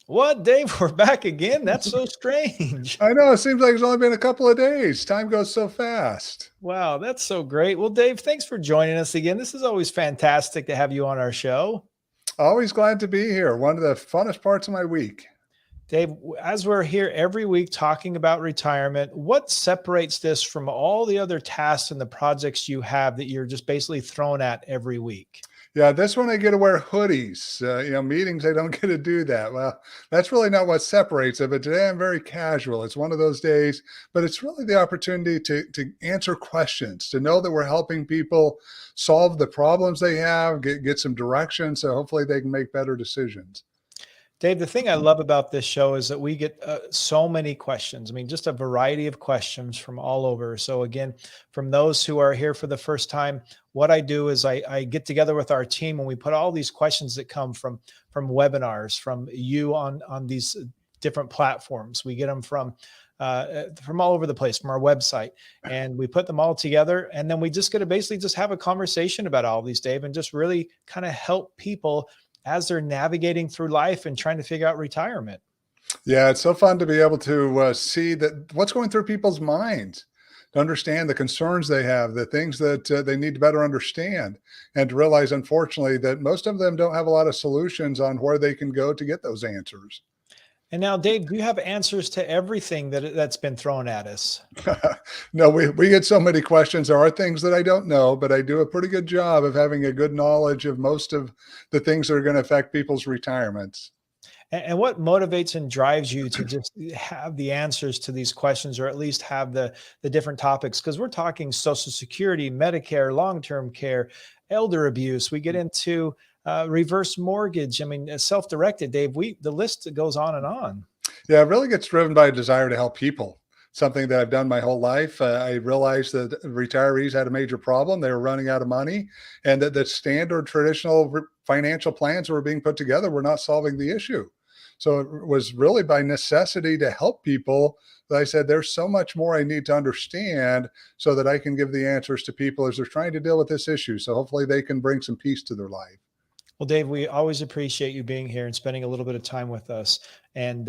What, Dave? We're back again? That's so strange. I know, it seems like it's only been a couple of days. Time goes so fast. Wow, that's so great. Well, Dave, thanks for joining us again. This is always fantastic to have you on our show. Always glad to be here. One of the funnest parts of my week. Dave, as we're here every week talking about retirement, what separates this from all the other tasks and the projects you have that you're just basically thrown at every week? Yeah, this one I get to wear hoodies. Meetings I don't get to do that. Well, that's really not what separates it. But today I'm very casual. It's one of those days, but it's really the opportunity to answer questions, to know that we're helping people solve the problems they have, get some direction, so hopefully they can make better decisions. Dave, the thing I love about this show is that we get so many questions. I mean, just a variety of questions from all over. So, again, from those who are here for the first time, what I do is I get together with our team and we put all these questions that come from webinars, from you on these different platforms. We get them from all over the place, from our website, and we put them all together. And then we just get to basically just have a conversation about all these, Dave, and just really kind of help people as they're navigating through life and trying to figure out retirement. Yeah, it's so fun to be able to see that what's going through people's minds, to understand the concerns they have, the things that they need to better understand, and to realize, unfortunately, that most of them don't have a lot of solutions on where they can go to get those answers. And now, Dave, do you have answers to everything that's been thrown at us? No, we get so many questions. There are things that I don't know, but I do a pretty good job of having a good knowledge of most of the things that are going to affect people's retirements. And what motivates and drives you to just have the answers to these questions, or at least have the different topics? Because we're talking Social Security, Medicare, long-term care, elder abuse. We get into reverse mortgage. I mean, self-directed, Dave. The list goes on and on. Yeah, it really gets driven by a desire to help people. Something that I've done my whole life. I realized that retirees had a major problem. They were running out of money, and that the standard traditional financial plans that were being put together were not solving the issue. So it was really by necessity to help people that I said, there's so much more I need to understand so that I can give the answers to people as they're trying to deal with this issue. So hopefully they can bring some peace to their life. Well, Dave, we always appreciate you being here and spending a little bit of time with us. And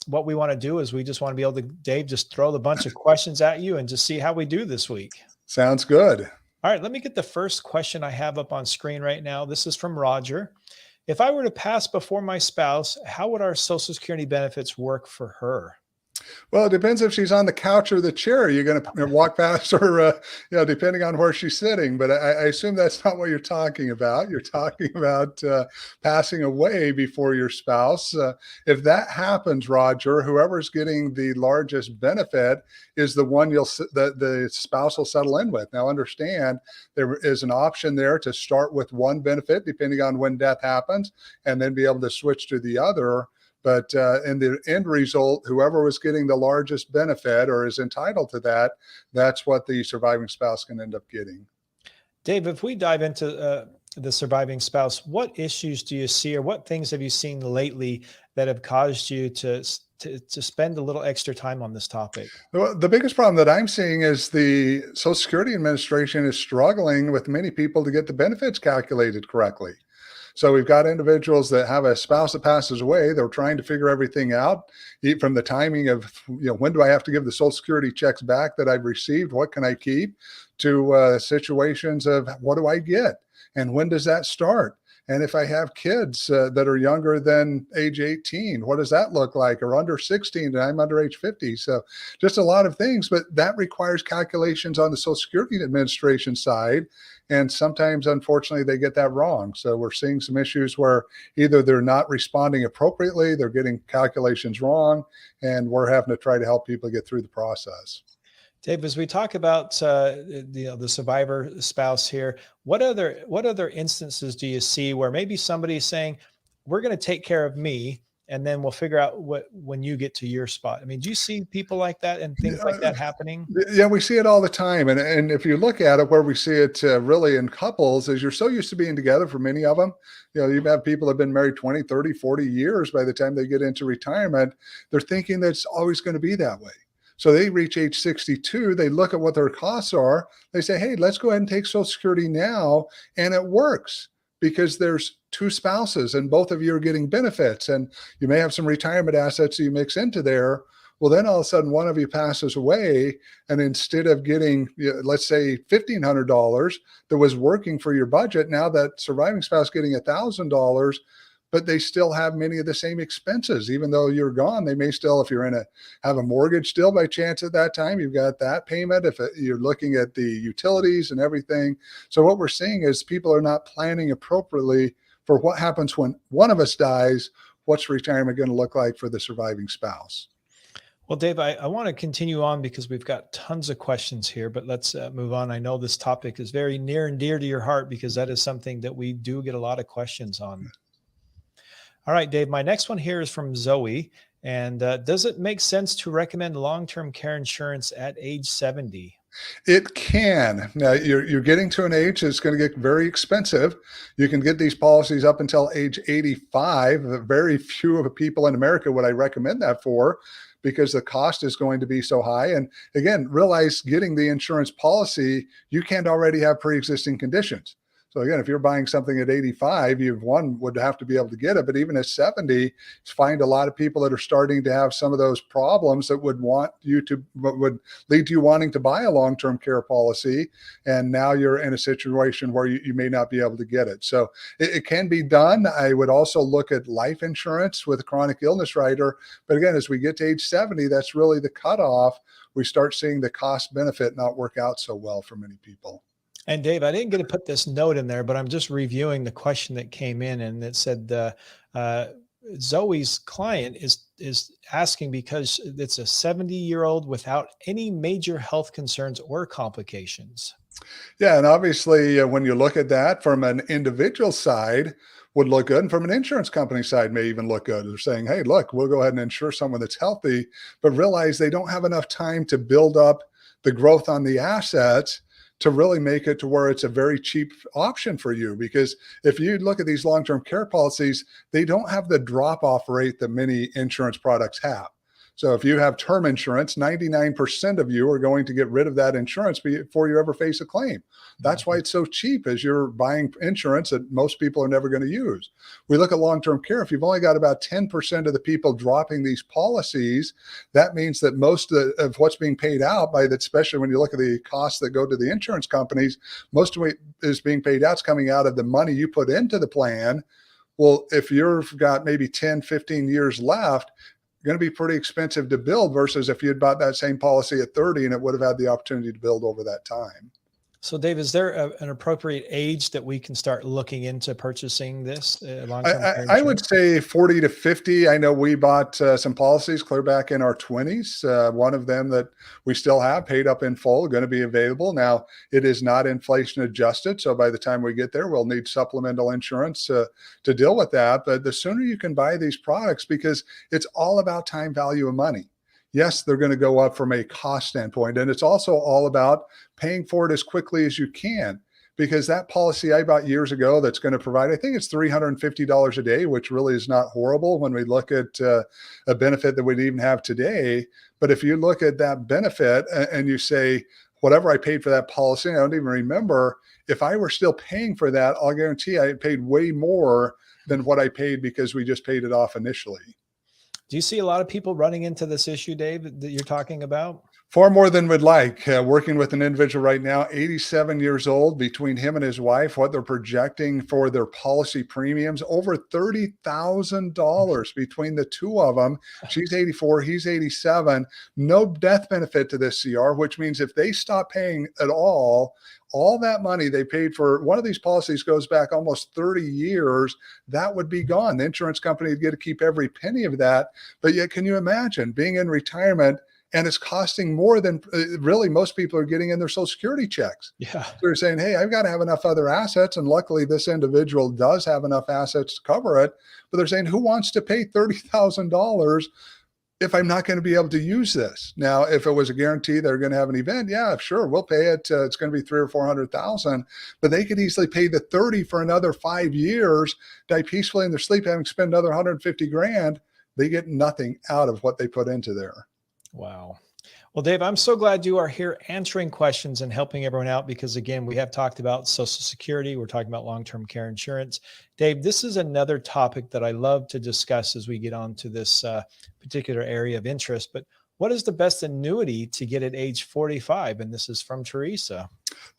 what we want to do is we just want to be able to, Dave, just throw a bunch of questions at you and just see how we do this week. Sounds good. All right, let me get the first question I have up on screen right now. This is from Roger. If I were to pass before my spouse, how would our Social Security benefits work for her? Well, it depends if she's on the couch or the chair. You're going to walk past her, depending on where she's sitting. But I assume that's not what you're talking about. You're talking about passing away before your spouse. If that happens, Roger, whoever's getting the largest benefit is the one the spouse will settle in with. Now, understand there is an option there to start with one benefit, depending on when death happens, and then be able to switch to the other. But in the end result, whoever was getting the largest benefit or is entitled to that, that's what the surviving spouse can end up getting. Dave, if we dive into the surviving spouse, what issues do you see, or what things have you seen lately that have caused you to spend a little extra time on this topic? Well, the biggest problem that I'm seeing is the Social Security Administration is struggling with many people to get the benefits calculated correctly. So we've got individuals that have a spouse that passes away. They're trying to figure everything out from the timing of, when do I have to give the Social Security checks back that I've received? What can I keep? To situations of what do I get? And when does that start? And if I have kids that are younger than age 18, what does that look like? Or under 16 and I'm under age 50. So just a lot of things, but that requires calculations on the Social Security Administration side. And sometimes, unfortunately, they get that wrong. So we're seeing some issues where either they're not responding appropriately, they're getting calculations wrong, and we're having to try to help people get through the process. Dave, as we talk about the survivor spouse here, what other instances do you see where maybe somebody's saying, "We're going to take care of me, and then we'll figure out when you get to your spot"? I mean, do you see people like that and things like that happening? Yeah, we see it all the time. And if you look at it, where we see it really in couples is you're so used to being together for many of them. You have people that have been married 20, 30, 40 years. By the time they get into retirement, they're thinking that it's always going to be that way. So they reach age 62, they look at what their costs are. They say, hey, let's go ahead and take Social Security now. And it works because there's two spouses and both of you are getting benefits, and you may have some retirement assets that you mix into there. Well, then all of a sudden one of you passes away, and instead of getting, let's say $1,500 that was working for your budget, now that surviving spouse getting $1,000, but they still have many of the same expenses. Even though you're gone, they may still, if you're have a mortgage still by chance at that time, you've got that payment. If you're looking at the utilities and everything. So what we're seeing is people are not planning appropriately for what happens when one of us dies. What's retirement going to look like for the surviving spouse? Well, Dave, I want to continue on because we've got tons of questions here, but let's move on. I know this topic is very near and dear to your heart because that is something that we do get a lot of questions on. All right, Dave, my next one here is from Zoe. And does it make sense to recommend long-term care insurance at age 70? It can. Now, you're getting to an age that's going to get very expensive. You can get these policies up until age 85. Very few of the people in America would I recommend that for, because the cost is going to be so high. And again, realize getting the insurance policy, you can't already have pre-existing conditions. So again, if you're buying something at 85, one would have to be able to get it. But even at 70, find a lot of people that are starting to have some of those problems that would lead to you wanting to buy a long-term care policy. And now you're in a situation where you may not be able to get it. So it can be done. I would also look at life insurance with a chronic illness rider. But again, as we get to age 70, that's really the cutoff. We start seeing the cost benefit not work out so well for many people. And Dave, I didn't get to put this note in there, but I'm just reviewing the question that came in, and it said Zoe's client is asking because it's a 70-year-old without any major health concerns or complications. Yeah, and obviously when you look at that from an individual side, would look good, and from an insurance company side may even look good. They're saying, hey, look, we'll go ahead and insure someone that's healthy, but realize they don't have enough time to build up the growth on the assets to really make it to where it's a very cheap option for you. Because if you look at these long-term care policies, they don't have the drop-off rate that many insurance products have. So if you have term insurance, 99% of you are going to get rid of that insurance before you ever face a claim. That's why it's so cheap, as you're buying insurance that most people are never going to use. We look at long-term care. If you've only got about 10% of the people dropping these policies, that means that most of what's being paid out by that, especially when you look at the costs that go to the insurance companies, most of it is being paid out, is coming out of the money you put into the plan. Well, if you've got maybe 10, 15 years left, going to be pretty expensive to build versus if you had bought that same policy at 30 and it would have had the opportunity to build over that time. So Dave, is there an appropriate age that we can start looking into purchasing this long-term care insurance? I would say 40 to 50. I know we bought some policies clear back in our 20s. One of them that we still have paid up in full, going to be available. Now, it is not inflation adjusted. So by the time we get there, we'll need supplemental insurance to deal with that. But the sooner you can buy these products, because it's all about time value of money. Yes, they're going to go up from a cost standpoint. And it's also all about paying for it as quickly as you can, because that policy I bought years ago that's going to provide, I think it's $350 a day, which really is not horrible when we look at a benefit that we'd even have today. But if you look at that benefit and you say, whatever I paid for that policy, I don't even remember, if I were still paying for that, I'll guarantee I paid way more than what I paid because we just paid it off initially. Do you see a lot of people running into this issue, Dave, that you're talking about? Far more than we'd like. Working with an individual right now, 87 years old, between him and his wife, what they're projecting for their policy premiums, over $30,000 between the two of them. She's 84, he's 87. No death benefit to this CR, which means if they stop paying at all that money they paid for one of these policies goes back almost 30 years, that would be gone. The insurance company would get to keep every penny of that. But yet, can you imagine being in retirement and it's costing more than really most people are getting in their Social Security checks? Yeah. So they're saying, hey, I've got to have enough other assets. And luckily, this individual does have enough assets to cover it. But they're saying, who wants to pay $30,000 if I'm not going to be able to use this? Now, if it was a guarantee they're going to have an event, yeah, sure, we'll pay it. It's going to be 300,000 or 400,000, but they could easily pay the 30 for another 5 years, die peacefully in their sleep, having spent another 150 grand. They get nothing out of what they put into there. Wow. Well, Dave, I'm so glad you are here answering questions and helping everyone out because, again, we have talked about Social Security. We're talking about long-term care insurance. Dave, this is another topic that I love to discuss as we get on to this particular area of interest. But what is the best annuity to get at age 45? And this is from Teresa.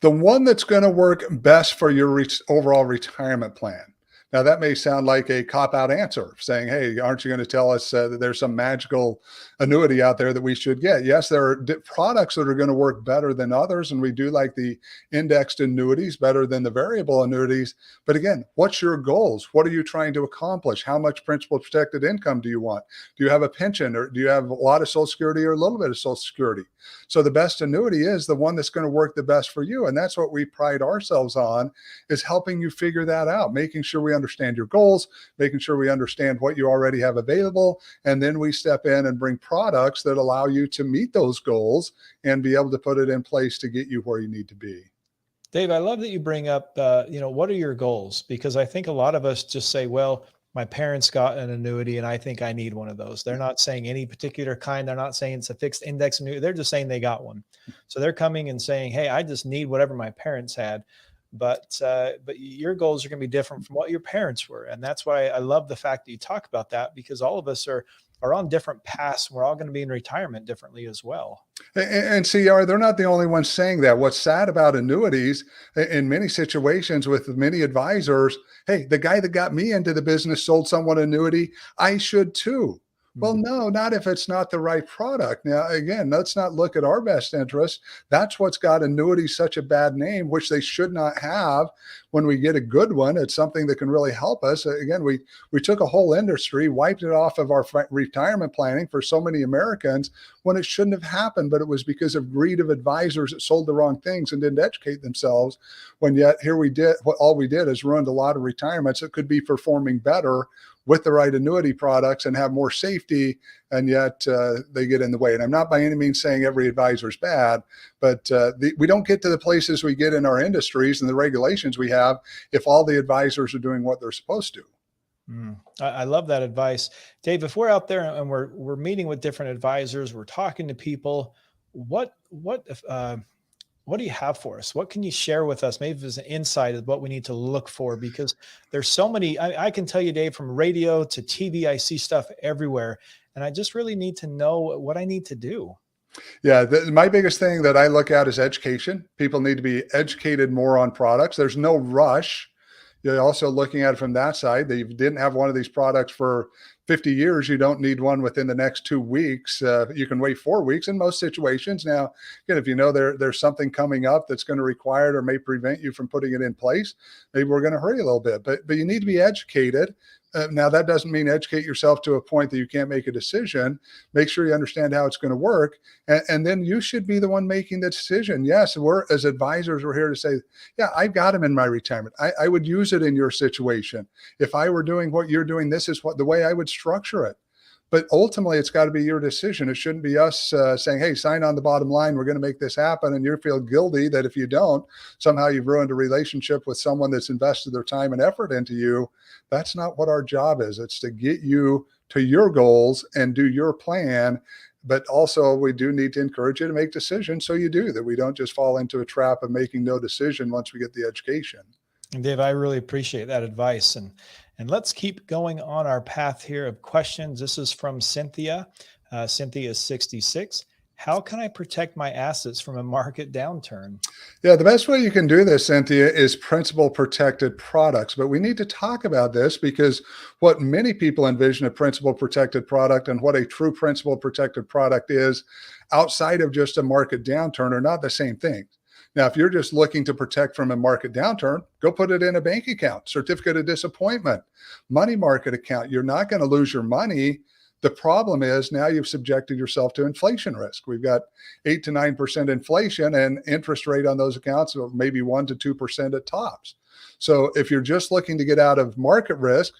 The one that's going to work best for your overall retirement plan. Now, that may sound like a cop out answer saying, hey, aren't you going to tell us that there's some magical annuity out there that we should get? Yes, there are products that are going to work better than others. And we do like the indexed annuities better than the variable annuities. But again, what's your goals? What are you trying to accomplish? How much principal protected income do you want? Do you have a pension, or do you have a lot of Social Security or a little bit of Social Security? So the best annuity is the one that's going to work the best for you. And that's what we pride ourselves on, is helping you figure that out, making sure we understand your goals, making sure we understand what you already have available. And then we step in and bring products that allow you to meet those goals and be able to put it in place to get you where you need to be. Dave, I love that you bring up, what are your goals? Because I think a lot of us just say, well, my parents got an annuity and I think I need one of those. They're not saying any particular kind. They're not saying it's a fixed index annuity. They're just saying they got one. So they're coming and saying, hey, I just need whatever my parents had. But your goals are going to be different from what your parents were. And that's why I love the fact that you talk about that, because all of us are on different paths. We're all going to be in retirement differently as well. And CR, they're not the only ones saying that. What's sad about annuities in many situations with many advisors, hey, the guy that got me into the business sold someone annuity, I should too. Well, no, not if it's not the right product. Now, again, let's not look at our best interest. That's what's got annuities such a bad name, which they should not have. When we get a good one, it's something that can really help us. Again, we took a whole industry, wiped it off of our retirement planning for so many Americans when it shouldn't have happened, but it was because of greed of advisors that sold the wrong things and didn't educate themselves. When yet here we did, all we did is ruined a lot of retirements that could be performing better with the right annuity products and have more safety, and yet they get in the way. And I'm not by any means saying every advisor is bad, but we don't get to the places we get in our industries and the regulations we have if all the advisors are doing what they're supposed to. I love that advice. Dave, if we're out there and we're meeting with different advisors, we're talking to people, what do you have for us? What can you share with us? Maybe there's an insight of what we need to look for, because there's so many, I can tell you, Dave, from radio to TV, I see stuff everywhere. And I just really need to know what I need to do. Yeah, my biggest thing that I look at is education. People need to be educated more on products. There's no rush. You're also looking at it from that side, that you didn't have one of these products for 50 years. You don't need one within the next 2 weeks. You can wait 4 weeks in most situations. Now, again, if you know there's something coming up that's going to require it or may prevent you from putting it in place, maybe we're going to hurry a little bit. But you need to be educated. Now, that doesn't mean educate yourself to a point that you can't make a decision. Make sure you understand how it's going to work. And then you should be the one making the decision. Yes, we're, as advisors, we're here to say, yeah, I've got them in my retirement. I would use it in your situation. If I were doing what you're doing, this is the way I would structure it. But ultimately, it's got to be your decision. It shouldn't be us saying, hey, sign on the bottom line. We're going to make this happen. And you feel guilty that if you don't, somehow you've ruined a relationship with someone that's invested their time and effort into you. That's not what our job is. It's to get you to your goals and do your plan. But also, we do need to encourage you to make decisions so you do, that we don't just fall into a trap of making no decision once we get the education. And Dave, I really appreciate that advice. And let's keep going on our path here of questions. This is from Cynthia. Cynthia is 66. How can I protect my assets from a market downturn? Yeah, the best way you can do this, Cynthia, is principal protected products. But we need to talk about this, because what many people envision a principal protected product and what a true principal protected product is outside of just a market downturn are not the same thing. Now, if you're just looking to protect from a market downturn, go put it in a bank account, certificate of disappointment, money market account. You're not going to lose your money. The problem is now you've subjected yourself to inflation risk. We've got 8 to 9% inflation, and interest rate on those accounts of maybe 1 to 2% at tops. So if you're just looking to get out of market risk,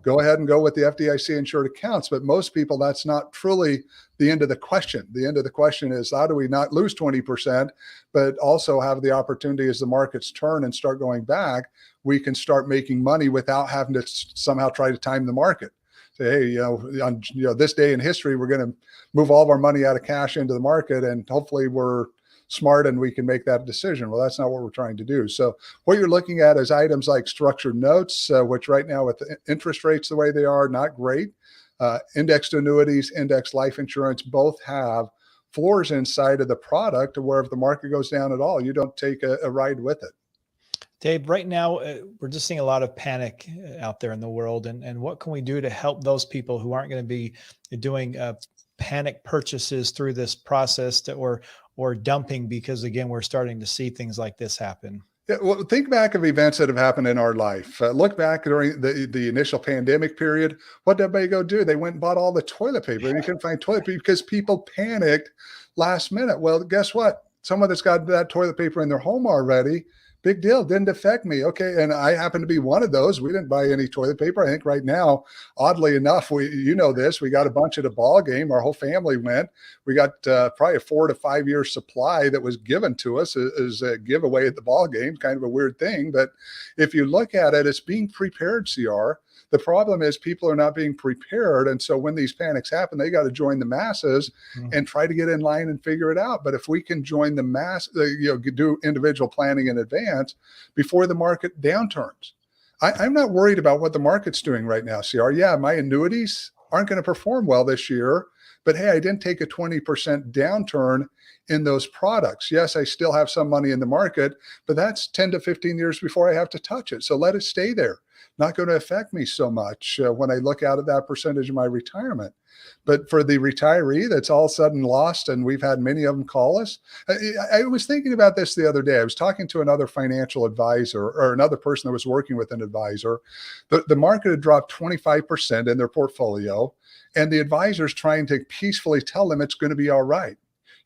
go ahead and go with the FDIC insured accounts. But most people, that's not truly the end of the question. The end of the question is, how do we not lose 20%, but also have the opportunity as the markets turn and start going back, we can start making money without having to somehow try to time the market. say, hey, on this day in history, we're going to move all of our money out of cash into the market, and hopefully we're smart and we can make that decision. Well, that's not what we're trying to do. So what you're looking at is items like structured notes, which right now with the interest rates the way they are, not great. Indexed annuities, indexed life insurance, both have floors inside of the product to where if the market goes down at all, you don't take a ride with it. Dave, right now, we're just seeing a lot of panic out there in the world. And what can we do to help those people who aren't going to be doing panic purchases through this process or dumping? Because again, we're starting to see things like this happen. Yeah, well, think back of events that have happened in our life. Look back during the initial pandemic period. What did everybody go do? They went and bought all the toilet paper, and you couldn't find toilet paper because people panicked last minute. Well, guess what? Someone that's got that toilet paper in their home already, big deal, didn't affect me. Okay, and I happen to be one of those. We didn't buy any toilet paper. I think right now, oddly enough, we got a bunch at a ball game. Our whole family went. We got probably a 4 to 5 year supply that was given to us as a giveaway at the ball game. Kind of a weird thing, but if you look at it, it's being prepared, CR. The problem is people are not being prepared. And so when these panics happen, they got to join the masses and try to get in line and figure it out. But if we can join the mass, do individual planning in advance before the market downturns, I'm not worried about what the market's doing right now, CR. Yeah, my annuities aren't going to perform well this year, but hey, I didn't take a 20% downturn in those products. Yes, I still have some money in the market, but that's 10 to 15 years before I have to touch it. So let it stay there. Not going to affect me so much when I look out at that percentage of my retirement. But for the retiree that's all of a sudden lost, and we've had many of them call us. I was thinking about this the other day. I was talking to another financial advisor or another person that was working with an advisor. The market had dropped 25% in their portfolio, and the advisor's trying to peacefully tell them it's going to be all right.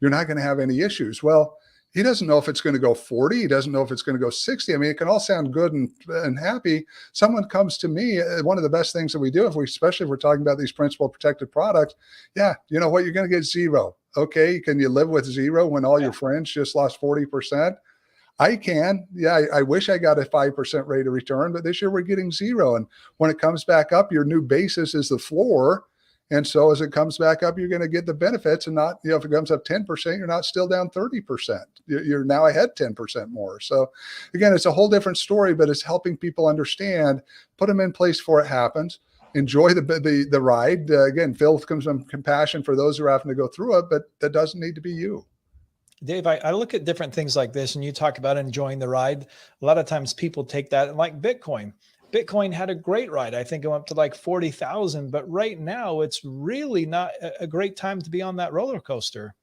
You're not going to have any issues. Well, he doesn't know if it's going to go 40. He doesn't know if it's going to go 60. I mean, it can all sound good and happy. Someone comes to me, one of the best things that we do, especially if we're talking about these principal protected products. Yeah, you know what? You're going to get zero. Okay. Can you live with zero when all your friends just lost 40%? I can. Yeah, I wish I got a 5% rate of return, but this year we're getting zero. And when it comes back up, your new basis is the floor. And so as it comes back up, you're going to get the benefits and not, if it comes up 10%, you're not still down 30%. You're now ahead 10% more. So again, it's a whole different story, but it's helping people understand, put them in place before it happens, enjoy the ride. Again, feel some compassion for those who are having to go through it, but that doesn't need to be you. Dave, I look at different things like this, and you talk about enjoying the ride. A lot of times people take that, like Bitcoin. Bitcoin had a great ride. I think it went up to like 40,000, but right now it's really not a great time to be on that roller coaster.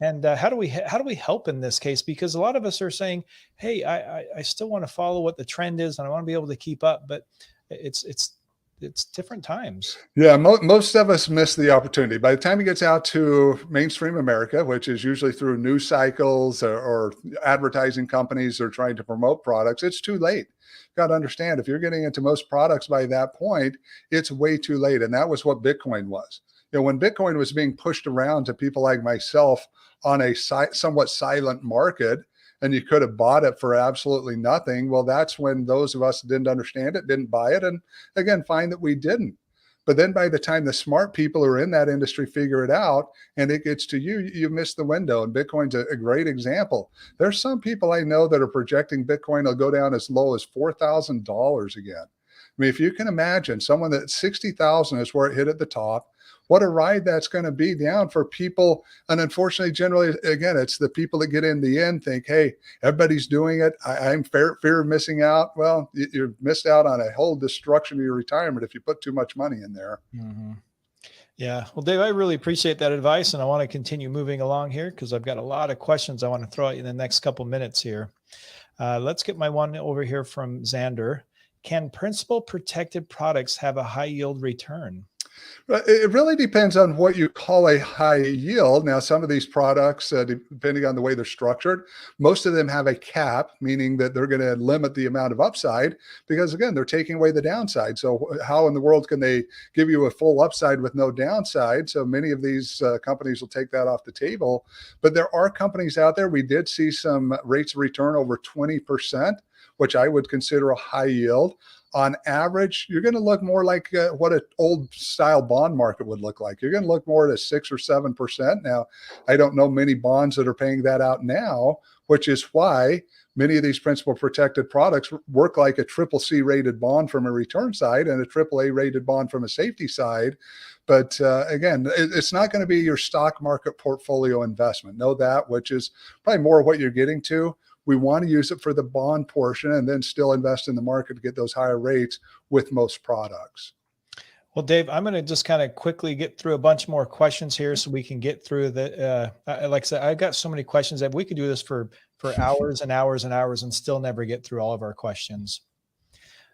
And how do we help in this case? Because a lot of us are saying, hey, I still want to follow what the trend is and I want to be able to keep up, but it's different times. Yeah, most of us miss the opportunity. By the time it gets out to mainstream America, which is usually through news cycles or advertising companies that are trying to promote products, it's too late. Got to understand, if you're getting into most products by that point, it's way too late. And that was what Bitcoin was. When Bitcoin was being pushed around to people like myself on a somewhat silent market, and you could have bought it for absolutely nothing. Well, that's when those of us that didn't understand it, didn't buy it. And again, find that we didn't. But then by the time the smart people who are in that industry figure it out and it gets to you, you miss the window. And Bitcoin's a great example. There's some people I know that are projecting Bitcoin will go down as low as $4,000 again. I mean, if you can imagine someone that 60,000 is where it hit at the top, what a ride that's going to be down for people. And unfortunately, generally, again, it's the people that get in the end think, hey, everybody's doing it. I'm fear of missing out. Well, you've missed out on a whole destruction of your retirement if you put too much money in there. Mm-hmm. Yeah. Well, Dave, I really appreciate that advice. And I want to continue moving along here because I've got a lot of questions I want to throw at you in the next couple minutes here. Let's get my one over here from Xander. Can principal protected products have a high yield return? It really depends on what you call a high yield. Now, some of these products, depending on the way they're structured, most of them have a cap, meaning that they're going to limit the amount of upside because, again, they're taking away the downside. So how in the world can they give you a full upside with no downside? So many of these companies will take that off the table. But there are companies out there. We did see some rates of return over 20%. which I would consider a high yield, on average, you're going to look more like what an old style bond market would look like. You're going to look more at a 6 or 7%. Now, I don't know many bonds that are paying that out now, which is why many of these principal protected products work like a triple C rated bond from a return side and a triple A rated bond from a safety side. But again, it's not going to be your stock market portfolio investment. Know that, which is probably more what you're getting to. We want to use it for the bond portion and then still invest in the market to get those higher rates with most products. Well, Dave, I'm going to just kind of quickly get through a bunch more questions here so we can get through the, like I said, I've got so many questions that we could do this for hours and hours and hours and still never get through all of our questions.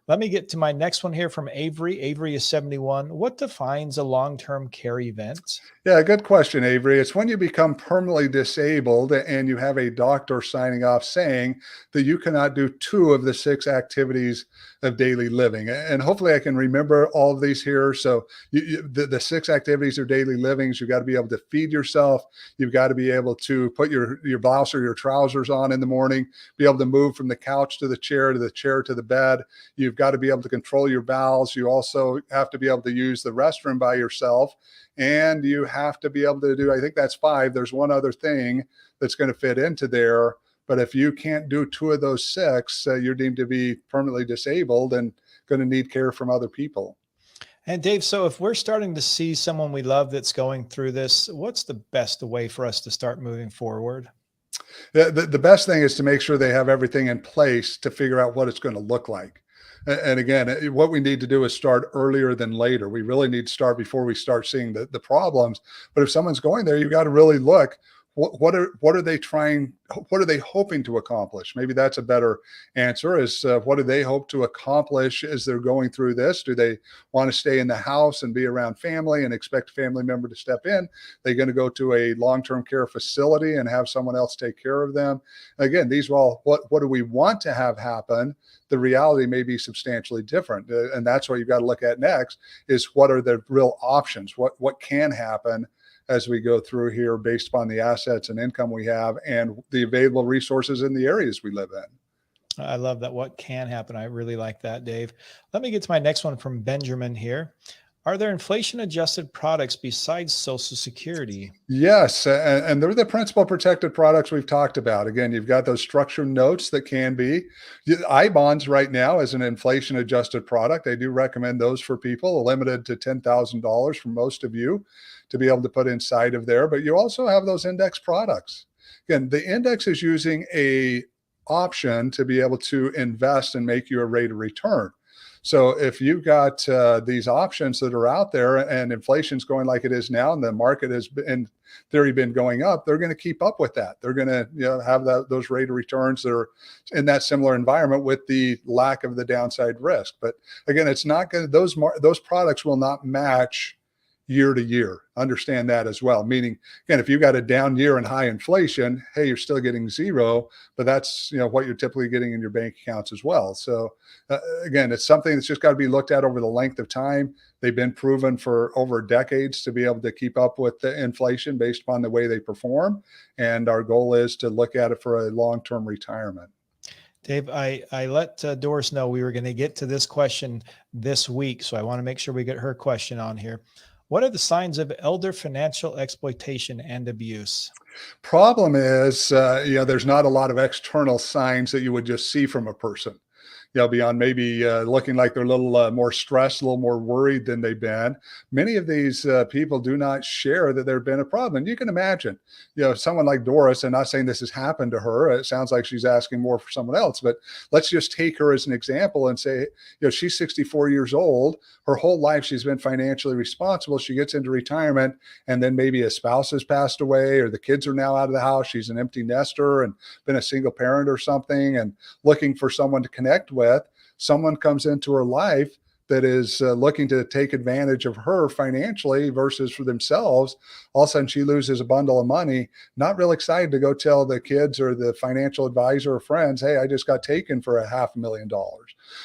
Let me get to my next one here from Avery. Avery is 71. What defines a long-term care event? Yeah, good question, Avery. It's when you become permanently disabled and you have a doctor signing off saying that you cannot do 2 of the 6 activities of daily living. And hopefully I can remember all of these here. So the 6 activities of daily living, you've got to be able to feed yourself. You've got to be able to put your blouse or your trousers on in the morning, be able to move from the couch to the chair to the bed. You've got to be able to control your bowels. You also have to be able to use the restroom by yourself. And you have to be able to do, I think that's 5. There's one other thing that's going to fit into there. But if you can't do 2 of those 6, you're deemed to be permanently disabled and going to need care from other people. And Dave, so if we're starting to see someone we love that's going through this, what's the best way for us to start moving forward? The best thing is to make sure they have everything in place to figure out what it's going to look like. And again, what we need to do is start earlier than later. We really need to start before we start seeing the problems. But if someone's going there, you've got to really look, what are they trying, what are they hoping to accomplish? Maybe that's a better answer, is what do they hope to accomplish as they're going through this? Do they want to stay in the house and be around family and expect a family member to step in? They're going to go to a long-term care facility and have someone else take care of them. Again, these are all, what do we want to have happen? The reality may be substantially different. And that's what you've got to look at next, is what are the real options? What can happen as we go through here based upon the assets and income we have and the available resources in the areas we live in. I love that. What can happen? I really like that, Dave. Let me get to my next one from Benjamin here. Are there inflation adjusted products besides Social Security? Yes, and they're the principal protected products we've talked about. Again, you've got those structured notes that can be. I-bonds right now is an inflation adjusted product. I do recommend those for people, limited to $10,000 for most of you to be able to put inside of there. But you also have those index products. Again, the index is using a option to be able to invest and make you a rate of return. So if you've got these options that are out there and inflation's going like it is now, and the market has in theory been going up, they're going to keep up with that. They're going to have those rate of returns that are in that similar environment with the lack of the downside risk. But again, it's not going to, those products will not match year to year. Understand that as well. Meaning, again, if you've got a down year and high inflation, hey, you're still getting 0, but that's what you're typically getting in your bank accounts as well. So again, it's something that's just got to be looked at over the length of time. They've been proven for over decades to be able to keep up with the inflation based upon the way they perform. And our goal is to look at it for a long-term retirement. Dave, I let Doris know we were going to get to this question this week, so I want to make sure we get her question on here. What are the signs of elder financial exploitation and abuse? Problem is, there's not a lot of external signs that you would just see from a person. Beyond maybe looking like they're a little more stressed, a little more worried than they've been. Many of these people do not share that there's been a problem. And you can imagine, someone like Doris, and not saying this has happened to her, it sounds like she's asking more for someone else, but let's just take her as an example and say, she's 64 years old. Her whole life, she's been financially responsible. She gets into retirement, and then maybe a spouse has passed away, or the kids are now out of the house. She's an empty nester and been a single parent or something, and looking for someone to connect with. Someone comes into her life that is looking to take advantage of her financially versus for themselves. All of a sudden she loses a bundle of money, not real excited to go tell the kids or the financial advisor or friends, hey, I just got taken for $500,000.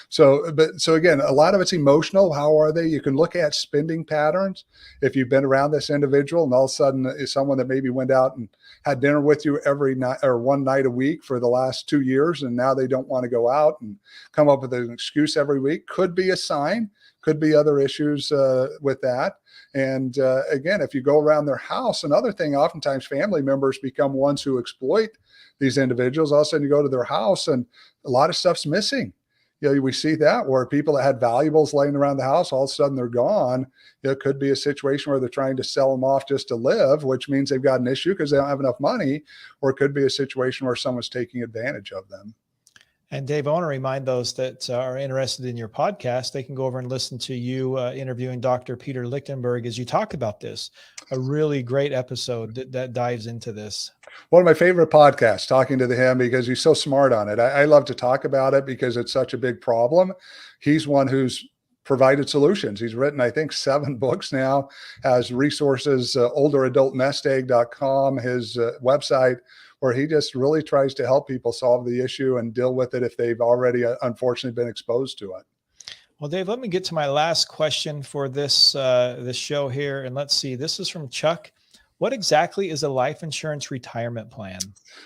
So again, a lot of it's emotional. How are they? You can look at spending patterns. If you've been around this individual and all of a sudden is someone that maybe went out and had dinner with you every night or one night a week for the last 2 years, and now they don't want to go out and come up with an excuse every week, could be a sign, could be other issues with that. And again, if you go around their house, another thing, oftentimes family members become ones who exploit these individuals. All of a sudden you go to their house and a lot of stuff's missing. We see that where people that had valuables laying around the house, all of a sudden they're gone. It could be a situation where they're trying to sell them off just to live, which means they've got an issue because they don't have enough money, or it could be a situation where someone's taking advantage of them. And Dave, I want to remind those that are interested in your podcast, they can go over and listen to you interviewing Dr. Peter Lichtenberg as you talk about this. A really great episode that dives into this. One of my favorite podcasts, talking to him because he's so smart on it. I love to talk about it because it's such a big problem. He's one who's provided solutions. He's written, I think, 7 books now, has resources, olderadultnestegg.com, his website, where he just really tries to help people solve the issue and deal with it if they've already, unfortunately, been exposed to it. Well, Dave, let me get to my last question for this show here. And let's see, this is from Chuck. What exactly is a life insurance retirement plan?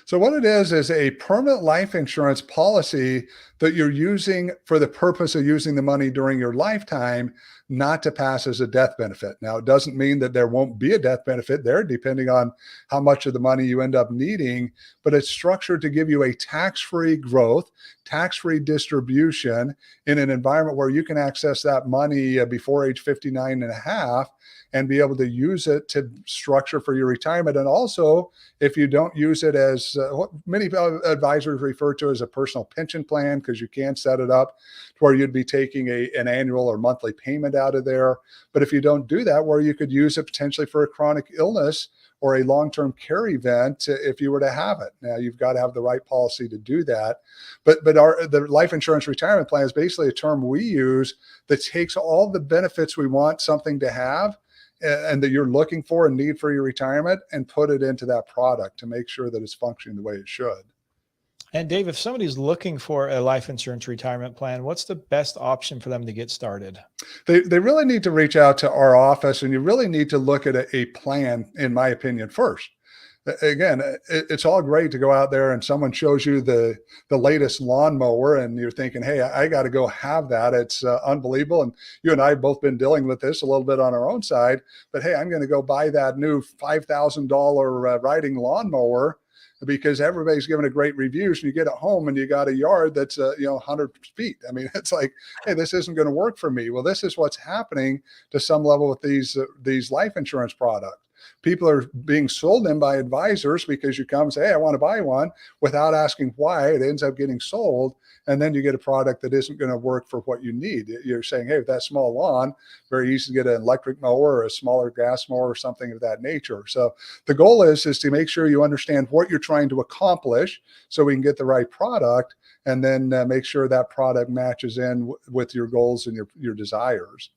So what it is a permanent life insurance policy that you're using for the purpose of using the money during your lifetime, not to pass as a death benefit. Now, it doesn't mean that there won't be a death benefit there, depending on how much of the money you end up needing, but it's structured to give you a tax-free growth, tax-free distribution in an environment where you can access that money before age 59 and a half and be able to use it to structure for your retirement. And also, if you don't use it as what many advisors refer to as a personal pension plan, because you can set it up to where you'd be taking an annual or monthly payment out of there. But if you don't do that, where you could use it potentially for a chronic illness or a long-term care event if you were to have it. Now, you've got to have the right policy to do that. But the life insurance retirement plan is basically a term we use that takes all the benefits we want something to have and that you're looking for and need for your retirement and put it into that product to make sure that it's functioning the way it should. And Dave, if somebody's looking for a life insurance retirement plan, what's the best option for them to get started? They really need to reach out to our office, and you really need to look at a plan, in my opinion, first. Again, it's all great to go out there and someone shows you the latest lawnmower and you're thinking, hey, I got to go have that. It's unbelievable. And you and I have both been dealing with this a little bit on our own side, but hey, I'm going to go buy that new $5,000 riding lawnmower because everybody's giving it great reviews, and you get it home and you got a yard that's 100 feet. I mean, it's like, hey, this isn't going to work for me. Well, this is what's happening to some level with these life insurance products. People are being sold them by advisors because you come and say, hey, I want to buy one, without asking why. It ends up getting sold. And then you get a product that isn't going to work for what you need. You're saying, hey, with that small lawn, very easy to get an electric mower or a smaller gas mower or something of that nature. So the goal is to make sure you understand what you're trying to accomplish so we can get the right product, and then make sure that product matches in with your goals and your desires.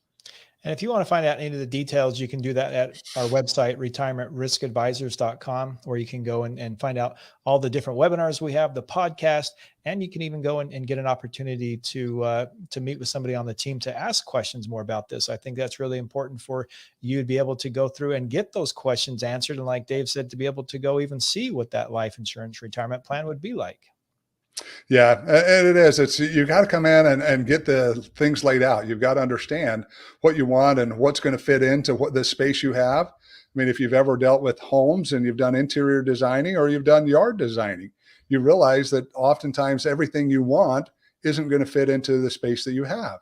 And if you want to find out any of the details, you can do that at our website, retirementriskadvisors.com, where you can go and find out all the different webinars we have, the podcast, and you can even go and get an opportunity to meet with somebody on the team to ask questions more about this. I think that's really important for you to be able to go through and get those questions answered. And like Dave said, to be able to go even see what that life insurance retirement plan would be like. Yeah, and it is. You got to come in and get the things laid out. You've got to understand what you want and what's going to fit into what the space you have. I mean, if you've ever dealt with homes and you've done interior designing or you've done yard designing, you realize that oftentimes everything you want isn't going to fit into the space that you have.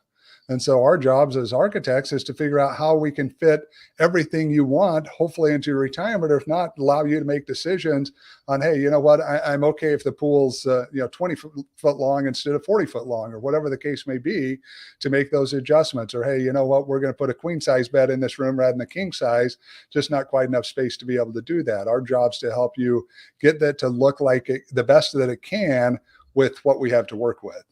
And so our jobs as architects is to figure out how we can fit everything you want, hopefully, into your retirement, or if not, allow you to make decisions on, hey, you know what, I'm okay if the pool's 20 foot long instead of 40 foot long, or whatever the case may be, to make those adjustments. Or, hey, you know what, we're going to put a queen size bed in this room rather than a king size, just not quite enough space to be able to do that. Our job's to help you get that to look like the best that it can with what we have to work with.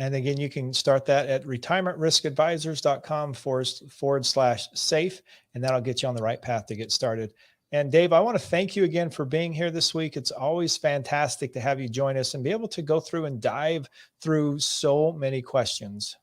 And again, you can start that at retirementriskadvisors.com/safe, and that'll get you on the right path to get started. And Dave, I want to thank you again for being here this week. It's always fantastic to have you join us and be able to go through and dive through so many questions.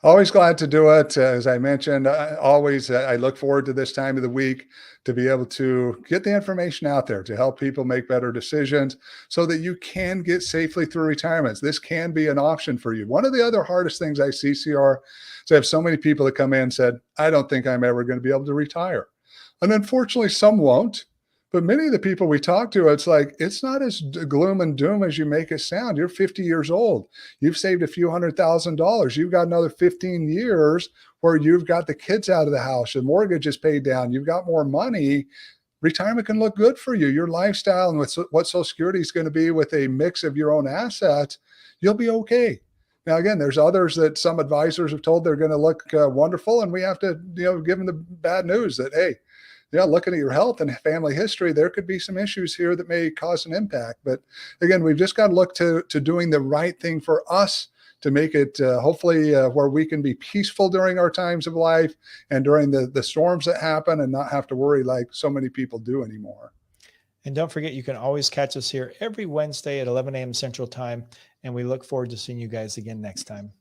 Always glad to do it. As I mentioned, I look forward to this time of the week to be able to get the information out there to help people make better decisions so that you can get safely through retirements. This can be an option for you. One of the other hardest things I see, CR, is I have so many people that come in and said, I don't think I'm ever going to be able to retire. And unfortunately, some won't. But many of the people we talk to, it's like, it's not as gloom and doom as you make it sound. You're 50 years old. You've saved a few $100,000. You've got another 15 years where you've got the kids out of the house, the mortgage is paid down, you've got more money. Retirement can look good for you. Your lifestyle and what Social Security is going to be with a mix of your own assets, you'll be okay. Now, again, there's others that some advisors have told they're going to look wonderful, and we have to, give them the bad news that, hey, looking at your health and family history, there could be some issues here that may cause an impact. But again, we've just got to look to doing the right thing for us to make it hopefully where we can be peaceful during our times of life and during the storms that happen and not have to worry like so many people do anymore. And don't forget, you can always catch us here every Wednesday at 11 a.m. Central Time. And we look forward to seeing you guys again next time.